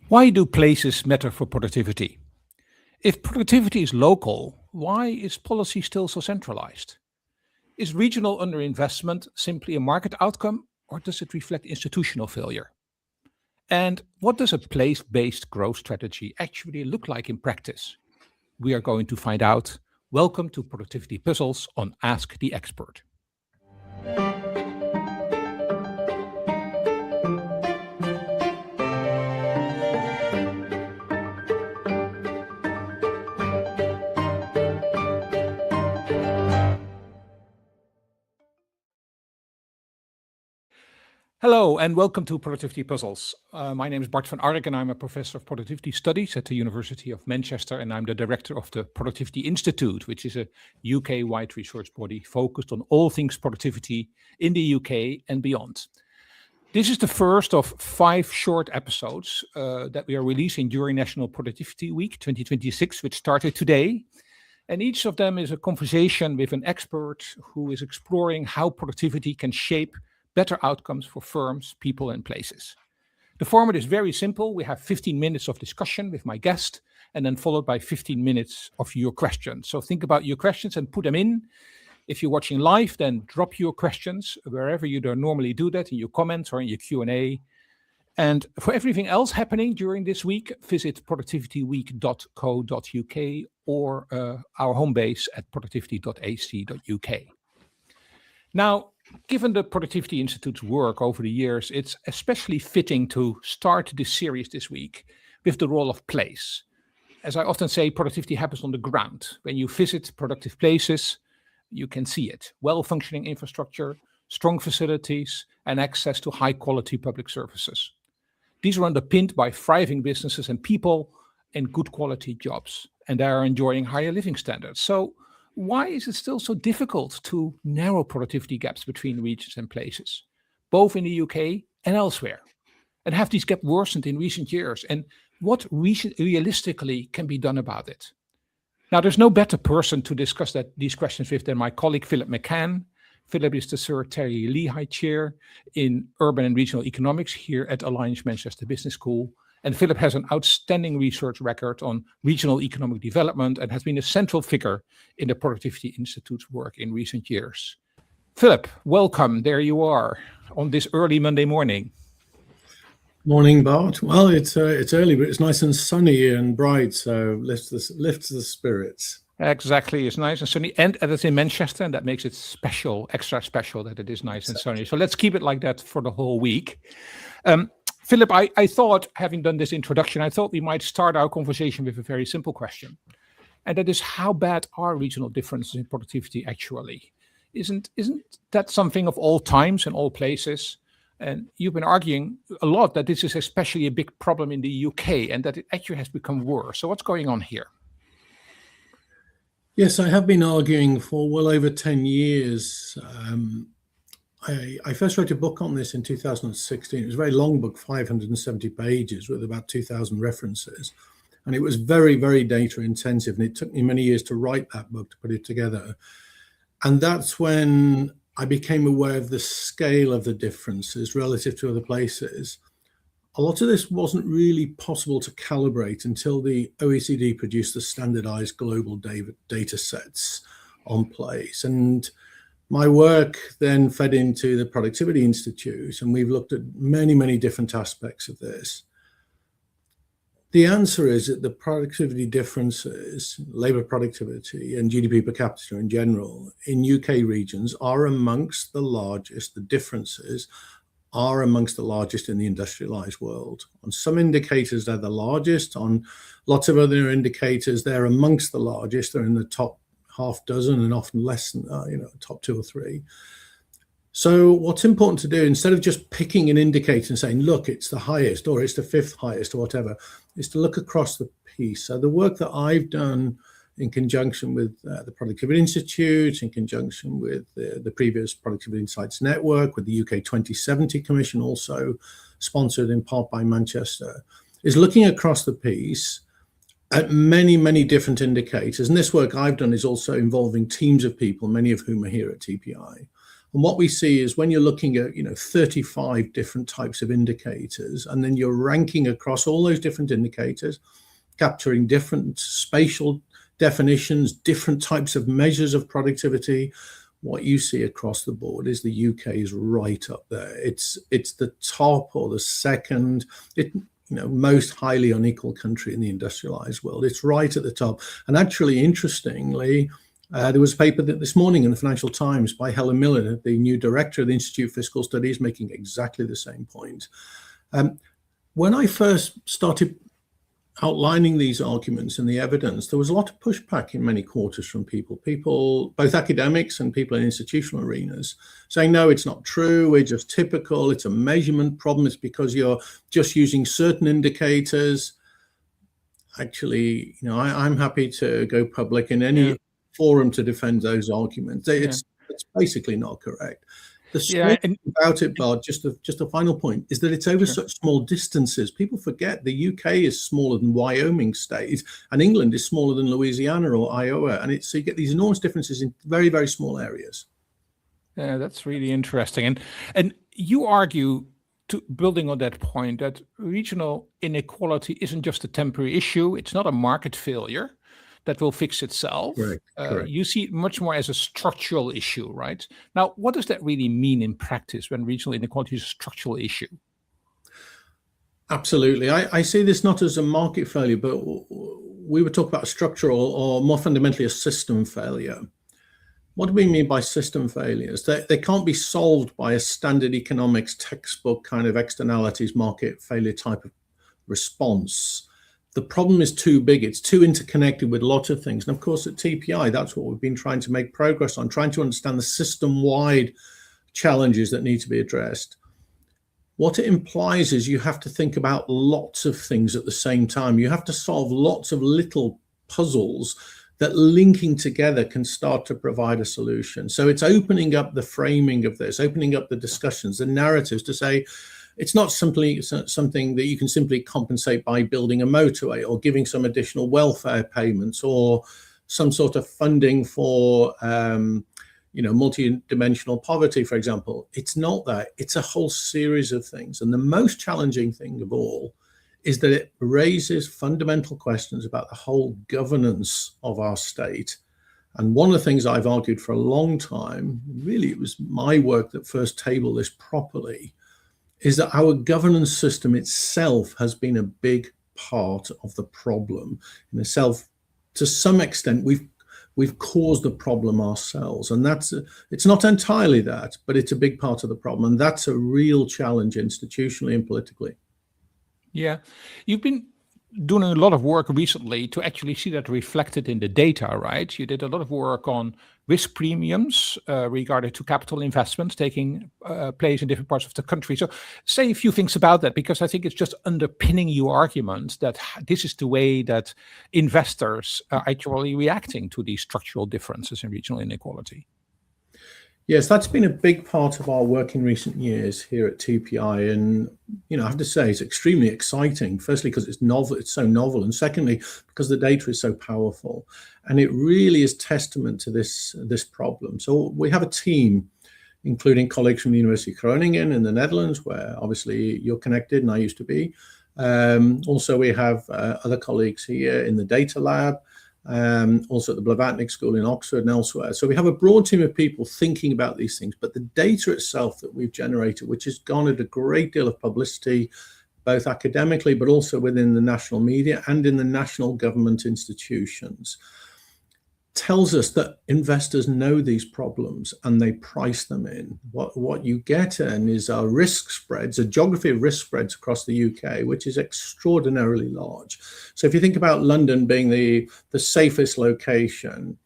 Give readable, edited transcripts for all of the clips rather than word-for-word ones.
Why do places matter for productivity? If productivity is local, why is policy still so centralized? Is regional underinvestment simply a market outcome, or does it reflect institutional failure? And what does a place based growth strategy actually look like in practice? We are going to find out. Welcome to Productivity Puzzles on Ask the Expert. Hello and welcome to Productivity Puzzles. My name is Bart van Ark and I'm a professor of productivity studies at the University of Manchester, and I'm the director of the Productivity Institute, which is a UK-wide research body focused on all things productivity in the UK and beyond. This is the first of 5 short episodes that we are releasing during National Productivity Week 2026, which started today. And each of them is a conversation with an expert who is exploring how productivity can shape better outcomes for firms, people, and places. The format is very simple. We have 15 minutes of discussion with my guest, and then followed by 15 minutes of your questions. So think about your questions and put them in. If you're watching live, then drop your questions wherever you don't normally do that, in your comments or in your Q&A. And for everything else happening during this week, visit productivityweek.co.uk or our home base at productivity.ac.uk. Now, given the Productivity Institute's work over the years, it's especially fitting to start this series this week with the role of place. As I often say, productivity happens on the ground. When you visit productive places, you can see it. Well-functioning infrastructure, strong facilities, and access to high-quality public services. These are underpinned by thriving businesses and people and good quality jobs, and they are enjoying higher living standards. So why is it still so difficult to narrow productivity gaps between regions and places, both in the UK and elsewhere? And have these gaps worsened in recent years? And what realistically can be done about it? Now, there's no better person to discuss these questions with than my colleague, Philip McCann. Philip is the Sir Terry Leahy Chair in Urban and Regional Economics here at Alliance Manchester Business School. And Philip has an outstanding research record on regional economic development and has been a central figure in the Productivity Institute's work in recent years. Philip, welcome. There you are on this early Monday morning. Morning, Bart. Well, it's early, but it's nice and sunny and bright, so lifts the spirits. Exactly, it's nice and sunny, and it's in Manchester, and that makes it special, extra special that it is nice and sunny. So let's keep it like that for the whole week. Philip, I thought, having done this introduction, I thought we might start our conversation with a very simple question. And that is, how bad are regional differences in productivity actually? Isn't that something of all times and all places? And you've been arguing a lot that this is especially a big problem in the UK and that it actually has become worse. So what's going on here? Yes, I have been arguing for well over 10 years. I first wrote a book on this in 2016. It was a very long book, 570 pages with about 2,000 references. And it was very, very data intensive. And it took me many years to write that book, to put it together. And that's when I became aware of the scale of the differences relative to other places. A lot of this wasn't really possible to calibrate until the OECD produced the standardized global data sets on place. And my work then fed into the Productivity Institute, and we've looked at many, many different aspects of this. The answer is that the productivity differences, labor productivity and GDP per capita in general in UK regions are amongst the largest. The differences are amongst the largest in the industrialized world. On some indicators, they're the largest. On lots of other indicators, they're amongst the largest. They're in the top half dozen and often less than, top 2 or 3. So what's important to do, instead of just picking an indicator and saying, look, it's the highest or it's the 5th highest or whatever, is to look across the piece. So the work that I've done in conjunction with the Productivity Institute, in conjunction with the previous Productivity Insights Network, with the UK 2070 Commission, also sponsored in part by Manchester, is looking across the piece at many, many different indicators. And this work I've done is also involving teams of people, many of whom are here at TPI, And what we see is when you're looking at 35 different types of indicators, and then you're ranking across all those different indicators, capturing different spatial definitions, different types of measures of productivity, what you see across the board is the UK is right up there. It's the top or the second, most highly unequal country in the industrialized world. It's right at the top. And actually, interestingly, there was a paper this morning in the Financial Times by Helen Miller, the new director of the Institute of Fiscal Studies, making exactly the same point. When I first started outlining these arguments and the evidence, there was a lot of pushback in many quarters from people, both academics and people in institutional arenas, saying, no, it's not true, we're just typical, it's a measurement problem, it's because you're just using certain indicators. Actually, I'm happy to go public in any forum to defend those arguments. It's basically not correct. The strange thing about it, Bart, just a final point, is that it's over such small distances. People forget the UK is smaller than Wyoming state, and England is smaller than Louisiana or Iowa, and so you get these enormous differences in very, very small areas. Yeah, that's really interesting. And you argue, building on that point, that regional inequality isn't just a temporary issue. It's not a market failure that will fix itself. Correct. You see it much more as a structural issue, right? Now, what does that really mean in practice when regional inequality is a structural issue? Absolutely. I see this not as a market failure, but we would talk about structural or more fundamentally a system failure. What do we mean by system failures? They can't be solved by a standard economics textbook kind of externalities market failure type of response. The problem is too big. It's too interconnected with lots of things. And of course, at TPI, that's what we've been trying to make progress on, trying to understand the system-wide challenges that need to be addressed. What it implies is you have to think about lots of things at the same time. You have to solve lots of little puzzles that linking together can start to provide a solution. So it's opening up the framing of this, opening up the discussions, the narratives to say, it's not simply something that you can simply compensate by building a motorway or giving some additional welfare payments or some sort of funding for, multi-dimensional poverty, for example. It's not that. It's a whole series of things. And the most challenging thing of all is that it raises fundamental questions about the whole governance of our state. And one of the things I've argued for a long time, really it was my work that first tabled this properly, is that our governance system itself has been a big part of the problem. In itself, to some extent, we've caused the problem ourselves, and it's not entirely that, but it's a big part of the problem, and that's a real challenge institutionally and politically. Yeah, you've been doing a lot of work recently to actually see that reflected in the data, right? You did a lot of work on risk premiums regarding to capital investments taking place in different parts of the country. So say a few things about that, because I think it's just underpinning your argument that this is the way that investors are actually reacting to these structural differences in regional inequality. Yes, that's been a big part of our work in recent years here at TPI. And, I have to say it's extremely exciting, firstly, because it's novel, it's so novel. And secondly, because the data is so powerful. And it really is testament to this problem. So we have a team, including colleagues from the University of Groningen in the Netherlands, where obviously you're connected and I used to be. Also, we have other colleagues here in the data lab. Also at the Blavatnik School in Oxford and elsewhere. So we have a broad team of people thinking about these things, but the data itself that we've generated, which has garnered a great deal of publicity, both academically, but also within the national media and in the national government institutions, tells us that investors know these problems and they price them in. What you get in is our risk spreads, a geography of risk spreads across the UK, which is extraordinarily large. So if you think about London being the safest location,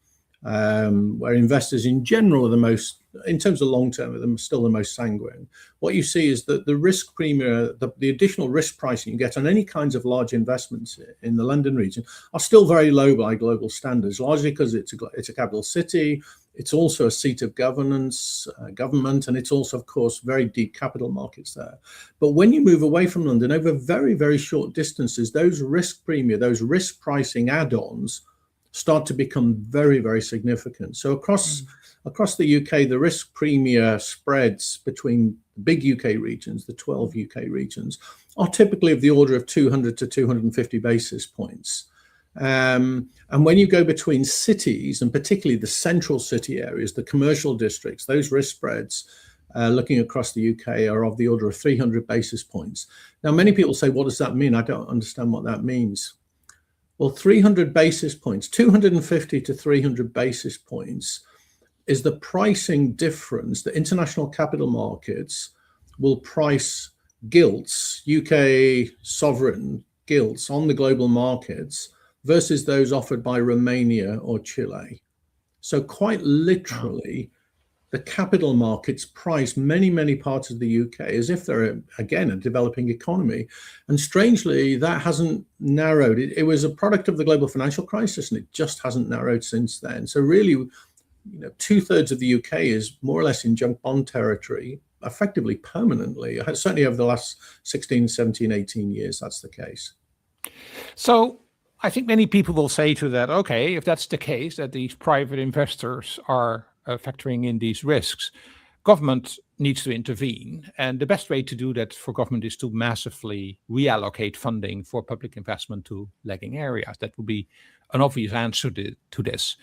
where investors in general are the most, in terms of long term, are still the most sanguine. What you see is that the risk premium, the additional risk pricing you get on any kinds of large investments in the London region are still very low by global standards, largely because it's a capital city. It's also a seat of government, and it's also, of course, very deep capital markets there. But when you move away from London over very, very short distances, those risk premium, those risk pricing add-ons start to become very, very significant. So across the UK, the risk premia spreads between the big UK regions, the 12 UK regions, are typically of the order of 200 to 250 basis points. And when you go between cities, and particularly the central city areas, the commercial districts, those risk spreads looking across the UK are of the order of 300 basis points. Now, many people say, what does that mean? I don't understand what that means. Well, 300 basis points, 250 to 300 basis points is the pricing difference that international capital markets will price gilts, UK sovereign gilts on the global markets versus those offered by Romania or Chile. So quite literally, the capital markets price many, many parts of the UK as if they're, again, a developing economy. And strangely, that hasn't narrowed. It was a product of the global financial crisis, and it just hasn't narrowed since then. So really, 2/3 of the UK is more or less in junk bond territory, effectively permanently. Certainly over the last 16, 17, 18 years, that's the case. So I think many people will say to that, okay, if that's the case, that these private investors are factoring in these risks, government needs to intervene. And the best way to do that for government is to massively reallocate funding for public investment to lagging areas. That would be an obvious answer to this.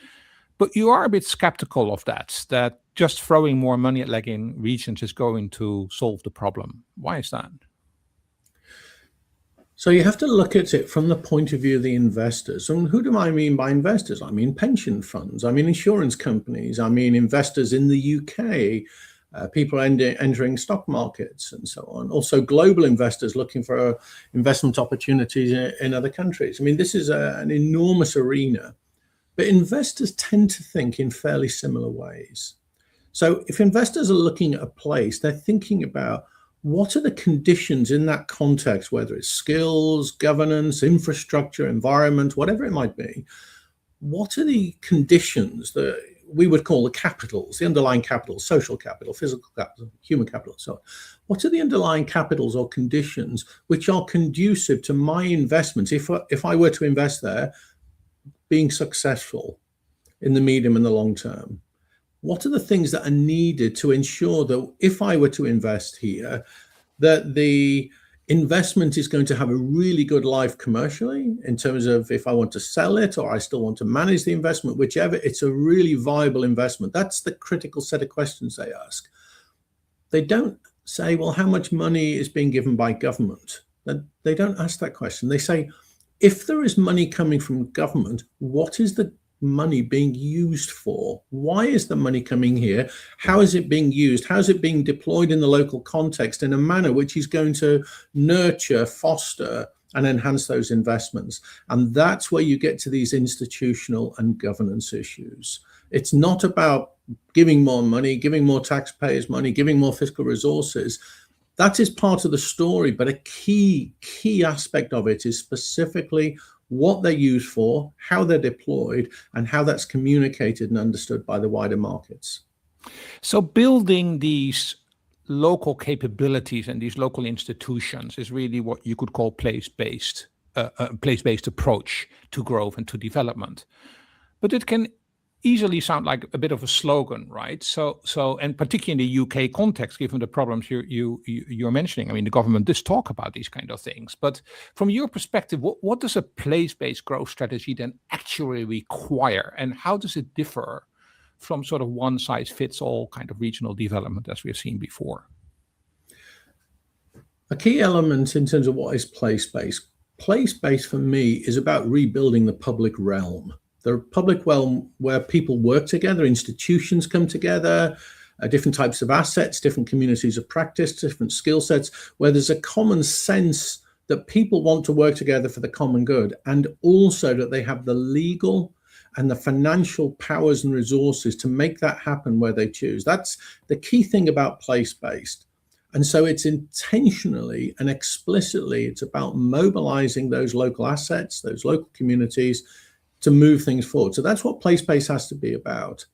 But you are a bit skeptical of that just throwing more money at lagging regions is going to solve the problem. Why is that? So you have to look at it from the point of view of the investors. And who do I mean by investors? I mean pension funds, I mean insurance companies, I mean investors in the UK, people entering stock markets and so on. Also global investors looking for investment opportunities in other countries. I mean, this is an enormous arena, but investors tend to think in fairly similar ways. So if investors are looking at a place, they're thinking about what are the conditions in that context, whether it's skills, governance, infrastructure, environment, whatever it might be. What are the conditions that we would call the capitals, the underlying capitals, social capital, physical capital, human capital, and so on? What are the underlying capitals or conditions which are conducive to my investments, if I were to invest there, being successful in the medium and the long term? What are the things that are needed to ensure that if I were to invest here, that the investment is going to have a really good life commercially, in terms of if I want to sell it or I still want to manage the investment, whichever, it's a really viable investment. That's the critical set of questions they ask. They don't say, well, how much money is being given by government? They don't ask that question. They say, if there is money coming from government, what is the money being used for? Why is the money coming here? How is it being used? How is it being deployed in the local context in a manner which is going to nurture, foster, and enhance those investments? And that's where you get to these institutional and governance issues. It's not about giving more money, giving more taxpayers money, giving more fiscal resources. That is part of the story, but a key aspect of it is specifically what they're used for, how they're deployed, and how that's communicated and understood by the wider markets. So building these local capabilities and these local institutions is really what you could call place-based approach to growth and to development. But it can easily sound like a bit of a slogan, right? So, and particularly in the UK context, given the problems you're mentioning, I mean, the government does talk about these kind of things. But from your perspective, what does a place-based growth strategy then actually require, and how does it differ from sort of one-size-fits-all kind of regional development as we've seen before? A key element in terms of what is place-based. Place-based for me is about rebuilding the public realm. The public realm where people work together, institutions come together, different types of assets, different communities of practice, different skill sets, where there's a common sense that people want to work together for the common good, and also that they have the legal and the financial powers and resources to make that happen where they choose. That's the key thing about place-based. And so it's intentionally and explicitly, it's about mobilizing those local assets, those local communities, to move things forward. So that's what place-based has to be about.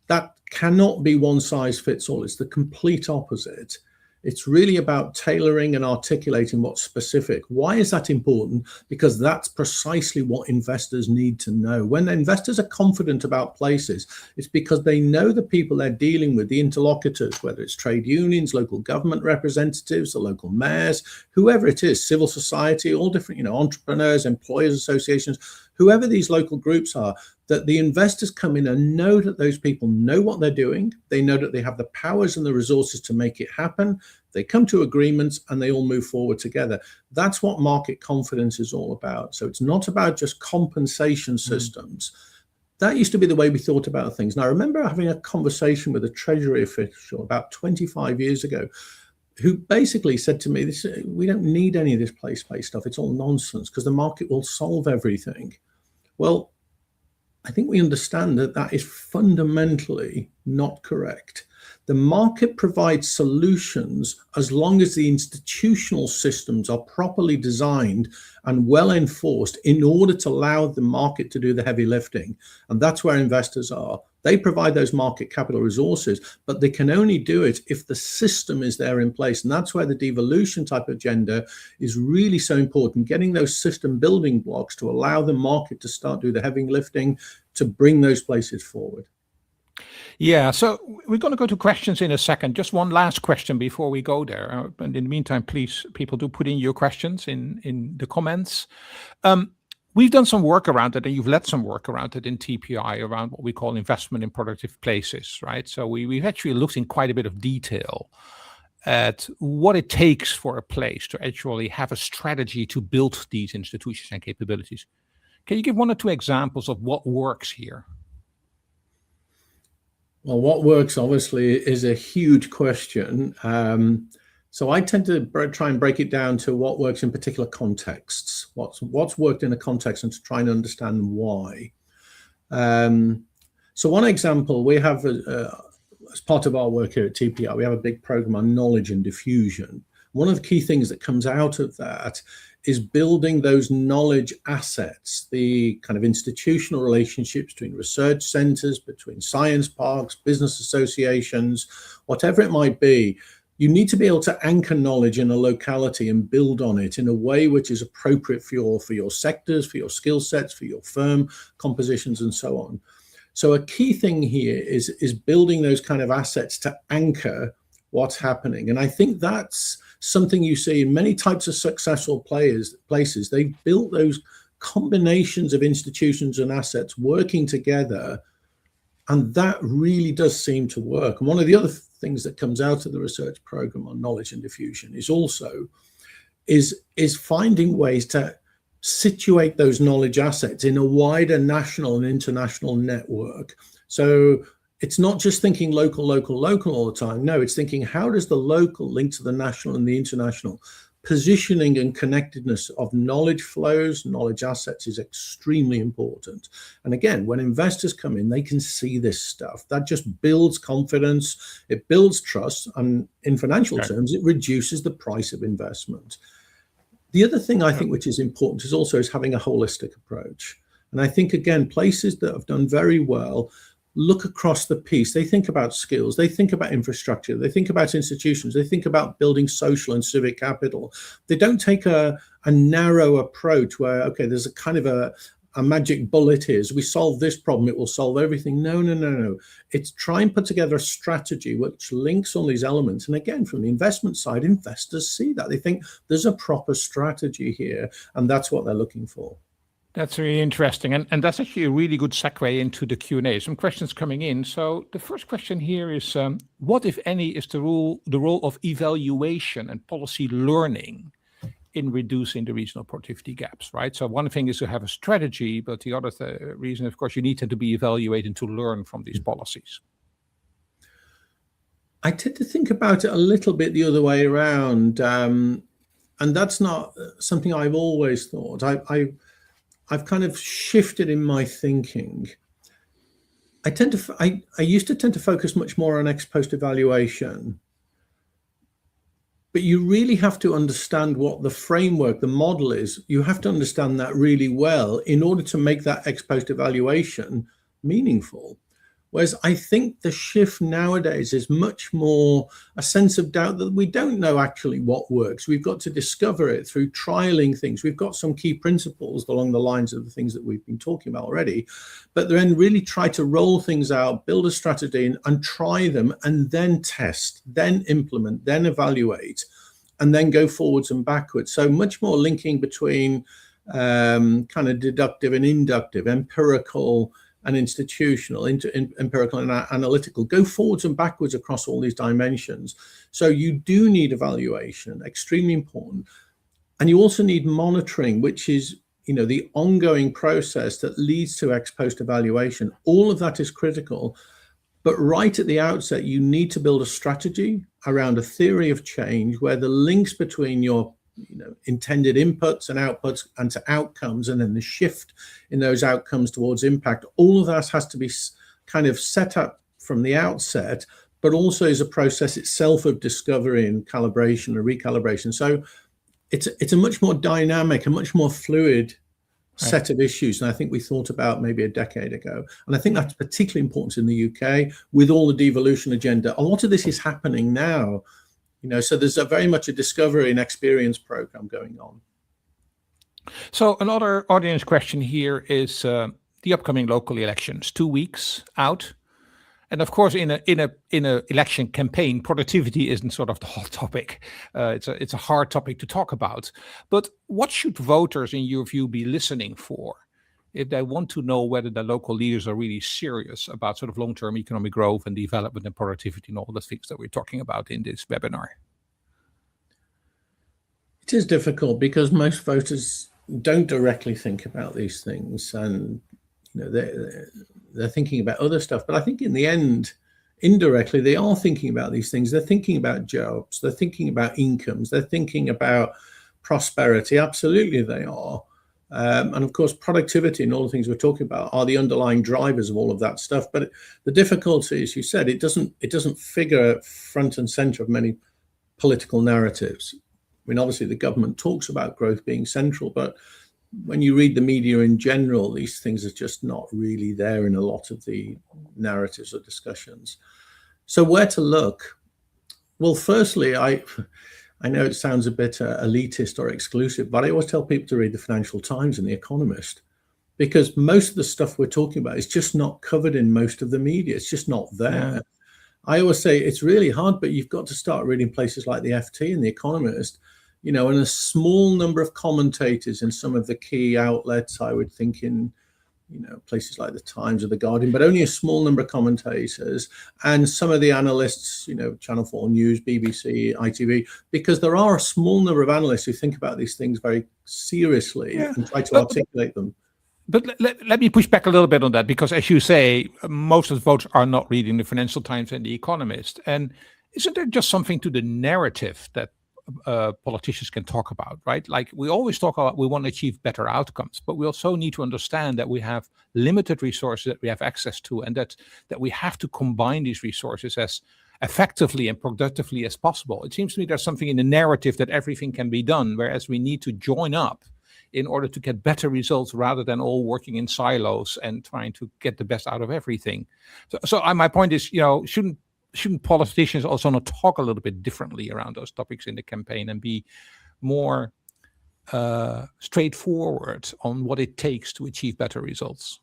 That cannot be one size fits all. It's the complete opposite. It's really about tailoring and articulating what's specific. Why is that important? Because that's precisely what investors need to know. When investors are confident about places, it's because they know the people they're dealing with, the interlocutors, whether it's trade unions, local government representatives, the local mayors, whoever it is, civil society, all different, entrepreneurs, employers associations, whoever these local groups are, that the investors come in and know that those people know what they're doing. They know that they have the powers and the resources to make it happen. They come to agreements and they all move forward together. That's what market confidence is all about. So it's not about just compensation systems. That used to be the way we thought about things. And I remember having a conversation with a Treasury official about 25 years ago, who basically said to me, we don't need any of this place-based stuff. It's all nonsense because the market will solve everything. Well, I think we understand that that is fundamentally not correct. The market provides solutions as long as the institutional systems are properly designed and well enforced in order to allow the market to do the heavy lifting. And that's where investors are. They provide those market capital resources, but they can only do it if the system is there in place. And that's where the devolution type agenda is really so important, getting those system building blocks to allow the market to start do the heavy lifting to bring those places forward. Yeah, so we're going to go to questions in a second. Just one last question before we go there. And in the meantime, please, people do put in your questions in the comments. We've done some work around it, and you've led some work around it in TPI around what we call investment in productive places, right? So we've actually looked in quite a bit of detail at what it takes for a place to actually have a strategy to build these institutions and capabilities. Can you give one or two examples of what works here? Well, what works obviously is a huge question. So I tend to try and break it down to what works in particular contexts, what's worked in a context, and to try and understand why. So one example, we have, as part of our work here at TPI, we have a big program on knowledge and diffusion. One of the key things that comes out of that is building those knowledge assets, the kind of institutional relationships between research centers, between science parks, business associations, whatever it might be. You need to be able to anchor knowledge in a locality and build on it in a way which is appropriate for your sectors, for your skill sets, for your firm compositions, and so on. So a key thing here is building those kind of assets to anchor what's happening. And I think that's something you see in many types of successful places. They've built those combinations of institutions and assets working together, and that really does seem to work. And one of the other things that comes out of the research program on knowledge and diffusion is also is finding ways to situate those knowledge assets in a wider national and international network. So it's not just thinking local all the time. No, it's thinking, how does the local link to the national and the international? Positioning and connectedness of knowledge flows, knowledge assets is extremely important. And again, when investors come in, they can see this stuff. That just builds confidence, it builds trust, and in financial terms, it reduces the price of investment. The other thing I think which is important is having a holistic approach. And I think, again, places that have done very well look across the piece. They think about skills, they think about infrastructure, they think about institutions, they think about building social and civic capital. They don't take a narrow approach where, okay, there's a kind of a magic bullet here. As we solve this problem, it will solve everything. No. It's try and put together a strategy which links all these elements. And again, from the investment side, investors see that. They think there's a proper strategy here, and that's what they're looking for. That's really interesting. And that's actually a really good segue into the Q&A. Some questions coming in. So the first question here is, what, if any, is the role of evaluation and policy learning in reducing the regional productivity gaps, right? So one thing is to have a strategy, but the other reason, of course, you need to be evaluating to learn from these policies. I tend to think about it a little bit the other way around. And that's not something I've always thought. I've kind of shifted in my thinking. I used to tend to focus much more on ex post evaluation, but you really have to understand what the framework, the model is. You have to understand that really well in order to make that ex post evaluation meaningful. Whereas I think the shift nowadays is much more a sense of doubt that we don't know actually what works. We've got to discover it through trialing things. We've got some key principles along the lines of the things that we've been talking about already, but then really try to roll things out, build a strategy and try them, and then test, then implement, then evaluate, and then go forwards and backwards. So much more linking between kind of deductive and inductive, empirical and institutional, empirical and analytical, go forwards and backwards across all these dimensions. So you do need evaluation, extremely important. And you also need monitoring, which is, the ongoing process that leads to ex post evaluation. All of that is critical. But right at the outset, you need to build a strategy around a theory of change where the links between your intended inputs and outputs and to outcomes, and then the shift in those outcomes towards impact, all of that has to be kind of set up from the outset, but also is a process itself of discovery and calibration and recalibration. So it's a much more dynamic, a much more fluid set of issues than I think we thought about maybe a decade ago. And I think that's particularly important in the UK with all the devolution agenda. A lot of this is happening now. So there's very much a discovery and experience program going on. So another audience question here is the upcoming local elections, 2 weeks out. And of course, in a election campaign, productivity isn't sort of the hot topic. It's a hard topic to talk about. But what should voters, in your view, be listening for if they want to know whether the local leaders are really serious about sort of long-term economic growth and development and productivity and all the things that we're talking about in this webinar? It is difficult because most voters don't directly think about these things, and they're thinking about other stuff. But I think in the end, indirectly, they are thinking about these things. They're thinking about jobs. They're thinking about incomes. They're thinking about prosperity. Absolutely, they are. And of course, productivity and all the things we're talking about are the underlying drivers of all of that stuff. But the difficulty, as you said, it doesn't figure front and center of many political narratives. I mean, obviously, the government talks about growth being central, but when you read the media in general, these things are just not really there in a lot of the narratives or discussions. So where to look? Well, firstly, I know it sounds a bit elitist or exclusive, but I always tell people to read the Financial Times and The Economist, because most of the stuff we're talking about is just not covered in most of the media. It's just not there. Yeah. I always say it's really hard, but you've got to start reading places like the FT and The Economist, and a small number of commentators in some of the key outlets, I would think in, places like the Times or the Guardian, but only a small number of commentators, and some of the analysts, Channel 4 News, BBC, ITV, because there are a small number of analysts who think about these things very seriously and try to articulate them. But let me push back a little bit on that, because as you say, most of the voters are not reading the Financial Times and The Economist. And isn't there just something to the narrative that politicians can talk about, right? Like we always talk about we want to achieve better outcomes, but we also need to understand that we have limited resources that we have access to, and that we have to combine these resources as effectively and productively as possible. It seems to me there's something in the narrative that everything can be done, whereas we need to join up in order to get better results rather than all working in silos and trying to get the best out of everything. So my point is, shouldn't politicians also not talk a little bit differently around those topics in the campaign and be more straightforward on what it takes to achieve better results?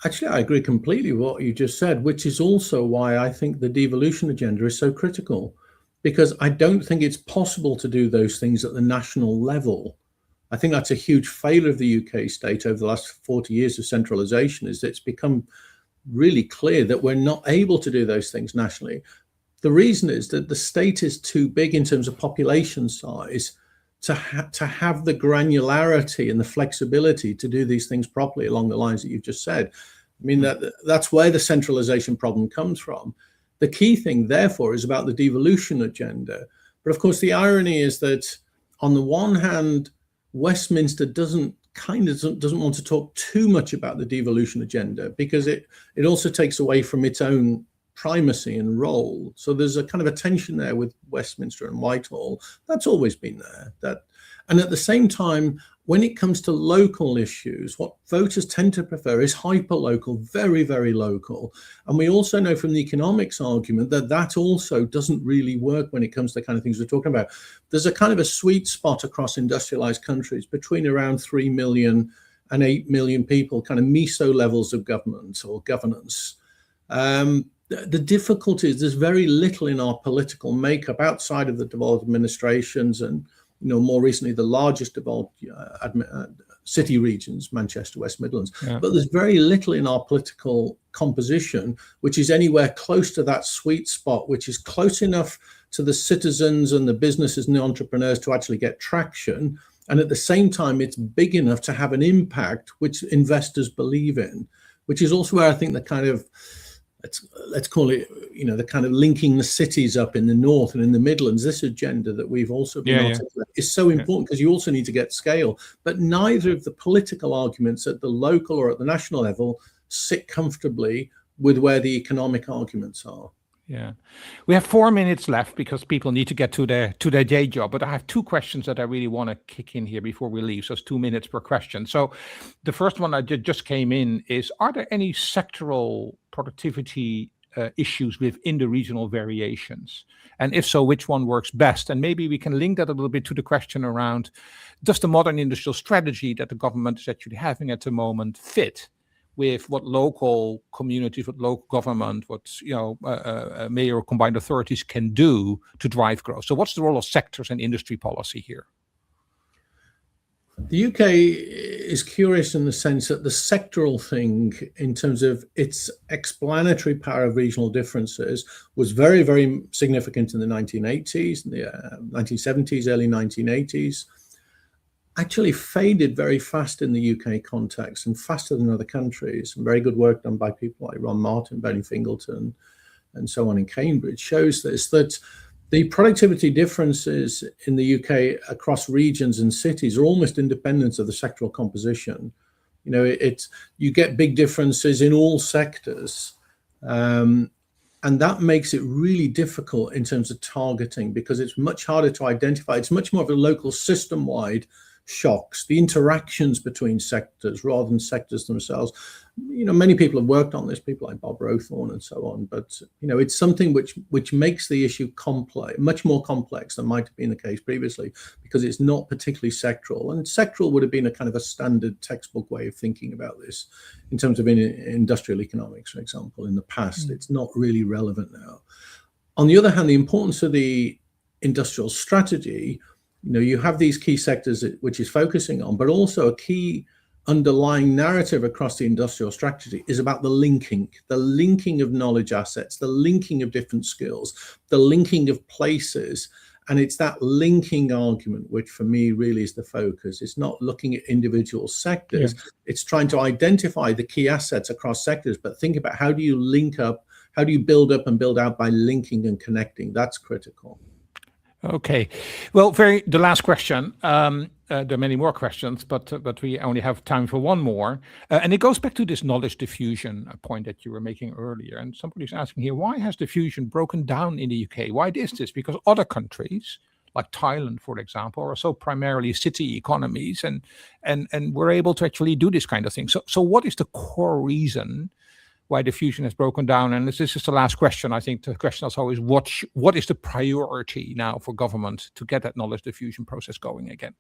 Actually, I agree completely with what you just said, which is also why I think the devolution agenda is so critical, because I don't think it's possible to do those things at the national level. I think that's a huge failure of the UK state over the last 40 years of centralisation, is that it's become really clear that we're not able to do those things nationally. The reason is that the state is too big in terms of population size to have the granularity and the flexibility to do these things properly along the lines that you've just said. I mean, that's where the centralisation problem comes from. The key thing, therefore, is about the devolution agenda. But of course, the irony is that on the one hand, Westminster doesn't want to talk too much about the devolution agenda, because it also takes away from its own primacy and role. So there's a kind of a tension there with Westminster and Whitehall. That's always been there. And at the same time, when it comes to local issues, what voters tend to prefer is hyper-local, very, very local. And we also know from the economics argument that also doesn't really work when it comes to the kind of things we're talking about. There's a kind of a sweet spot across industrialized countries between around 3 million and 8 million people, kind of meso levels of government or governance. The difficulty is there's very little in our political makeup outside of the devolved administrations and, more recently, the largest devolved city regions, Manchester, West Midlands. Yeah. But there's very little in our political composition which is anywhere close to that sweet spot, which is close enough to the citizens and the businesses and the entrepreneurs to actually get traction. And at the same time, it's big enough to have an impact which investors believe in, which is also where I think the kind of, let's call it, the kind of linking the cities up in the north and in the Midlands, this agenda that we've also been is so important because you also need to get scale. But neither of the political arguments at the local or at the national level sit comfortably with where the economic arguments are. Yeah, we have 4 minutes left because people need to get to their day job. But I have 2 questions that I really want to kick in here before we leave. So it's 2 minutes per question. So the first one that just came in is, are there any sectoral productivity issues within the regional variations? And if so, which one works best? And maybe we can link that a little bit to the question around, does the modern industrial strategy that the government is actually having at the moment fit with what local communities, what local government, what mayor or combined authorities can do to drive growth? So what's the role of sectors and industry policy here? The UK is curious in the sense that the sectoral thing, in terms of its explanatory power of regional differences, was very, very significant in the 1980s, the 1970s, early 1980s. Actually faded very fast in the UK context and faster than other countries. And very good work done by people like Ron Martin, Bernie Fingleton, and so on in Cambridge shows this, that the productivity differences in the UK across regions and cities are almost independent of the sectoral composition. You get big differences in all sectors. And that makes it really difficult in terms of targeting because it's much harder to identify. It's much more of a local system-wide shocks, the interactions between sectors rather than sectors themselves. Many people have worked on this, people like Bob Rowthorne and so on, but it's something which makes the issue complex, much more complex than might have been the case previously, because it's not particularly sectoral. And sectoral would have been a kind of a standard textbook way of thinking about this in terms of industrial economics, for example, in the past. It's not really relevant now. On the other hand, the importance of the industrial strategy, you have these key sectors which is focusing on, but also a key underlying narrative across the industrial strategy is about the linking of knowledge assets, the linking of different skills, the linking of places. And it's that linking argument, which for me really is the focus. It's not looking at individual sectors. It's trying to identify the key assets across sectors, but think about how do you link up, how do you build up and build out by linking and connecting? That's critical. Okay, well, the last question. There are many more questions, but we only have time for one more, and it goes back to this knowledge diffusion point that you were making earlier. And somebody's asking here, why has diffusion broken down in the UK? Why is this? Because other countries, like Thailand, for example, are so primarily city economies, and we're able to actually do this kind of thing. So what is the core reason why diffusion has broken down? And this is the last question. I think the question is always, what is the priority now for government to get that knowledge diffusion process going again?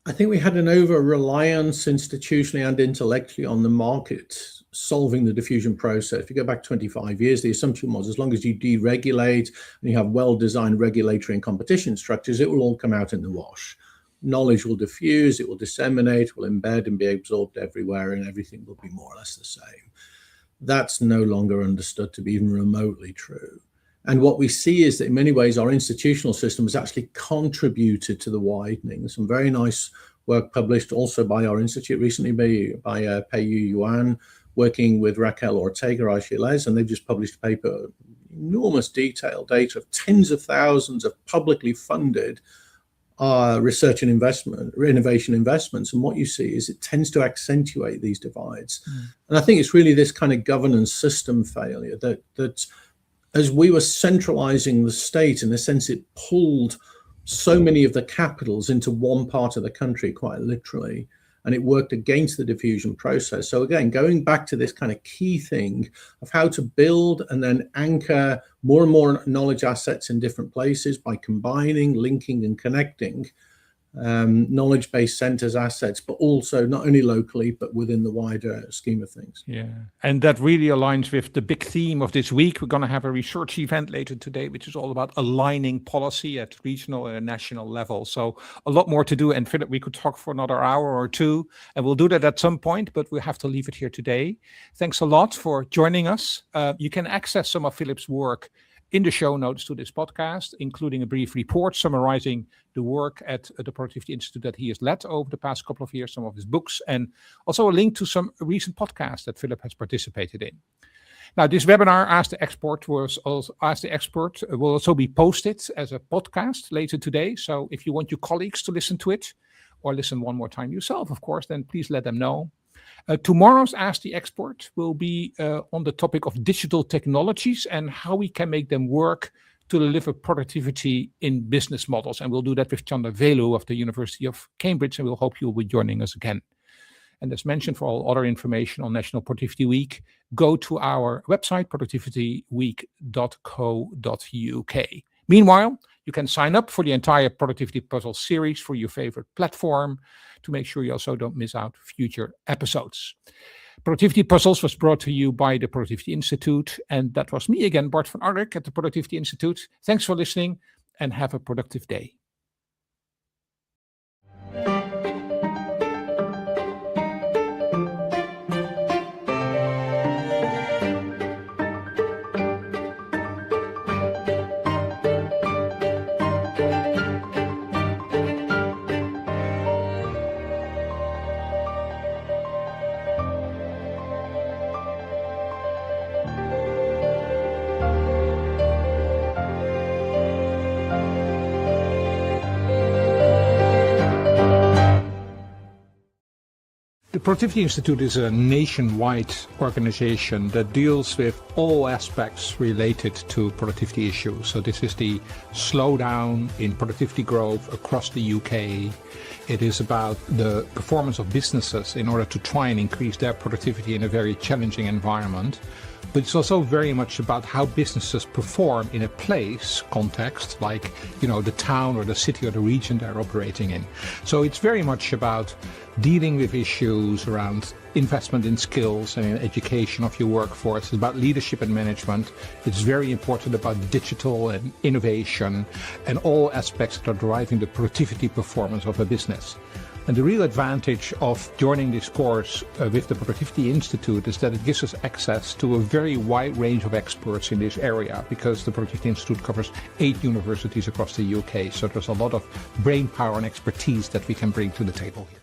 I think we had an over-reliance institutionally and intellectually on the market solving the diffusion process. If you go back 25 years, the assumption was as long as you deregulate and you have well-designed regulatory and competition structures, it will all come out in the wash. Knowledge will diffuse, it will disseminate, will embed and be absorbed everywhere, and everything will be more or less the same. That's no longer understood to be even remotely true. And what we see is that in many ways, our institutional system has actually contributed to the widening. There's some very nice work published also by our institute recently by Peiyu Yuan, working with Raquel Ortega-Archiles, and they've just published a paper, enormous detailed data of tens of thousands of publicly funded are research and innovation investments. And what you see is it tends to accentuate these divides. And I think it's really this kind of governance system failure that as we were centralizing the state, in a sense, it pulled so many of the capitals into one part of the country, quite literally, and it worked against the diffusion process. So again, going back to this kind of key thing of how to build and then anchor more and more knowledge assets in different places by combining, linking, and connecting knowledge-based centers, assets, but also not only locally, but within the wider scheme of things. Yeah, and that really aligns with the big theme of this week. We're going to have a research event later today, which is all about aligning policy at regional and national level. So a lot more to do. And Philip, we could talk for another hour or two, and we'll do that at some point, but we have to leave it here today. Thanks a lot for joining us. You can access some of Philip's work in the show notes to this podcast, including a brief report summarizing the work at the Productivity Institute that he has led over the past couple of years, some of his books, and also a link to some recent podcasts that Philip has participated in. Now, this webinar, Ask the Expert, will also be posted as a podcast later today. So if you want your colleagues to listen to it, or listen one more time yourself, of course, then please let them know. Tomorrow's Ask the Expert will be on the topic of digital technologies and how we can make them work to deliver productivity in business models. And we'll do that with Chandra Velu of the University of Cambridge, and we'll hope you'll be joining us again. And as mentioned, for all other information on National Productivity Week, go to our website, productivityweek.co.uk. Meanwhile, you can sign up for the entire Productivity Puzzle series for your favorite platform to make sure you also don't miss out future episodes. Productivity Puzzles was brought to you by the Productivity Institute, and that was me again, Bart van Ark at the Productivity Institute. Thanks for listening and have a productive day. The Productivity Institute is a nationwide organization that deals with all aspects related to productivity issues. So this is the slowdown in productivity growth across the UK. It is about the performance of businesses in order to try and increase their productivity in a very challenging environment. But it's also very much about how businesses perform in a place context, like, the town or the city or the region they're operating in. So it's very much about dealing with issues around investment in skills and in education of your workforce. It's about leadership and management. It's very important about digital and innovation and all aspects that are driving the productivity performance of a business. And the real advantage of joining this course with the Productivity Institute is that it gives us access to a very wide range of experts in this area, because the Productivity Institute covers 8 universities across the UK. So there's a lot of brain power and expertise that we can bring to the table here.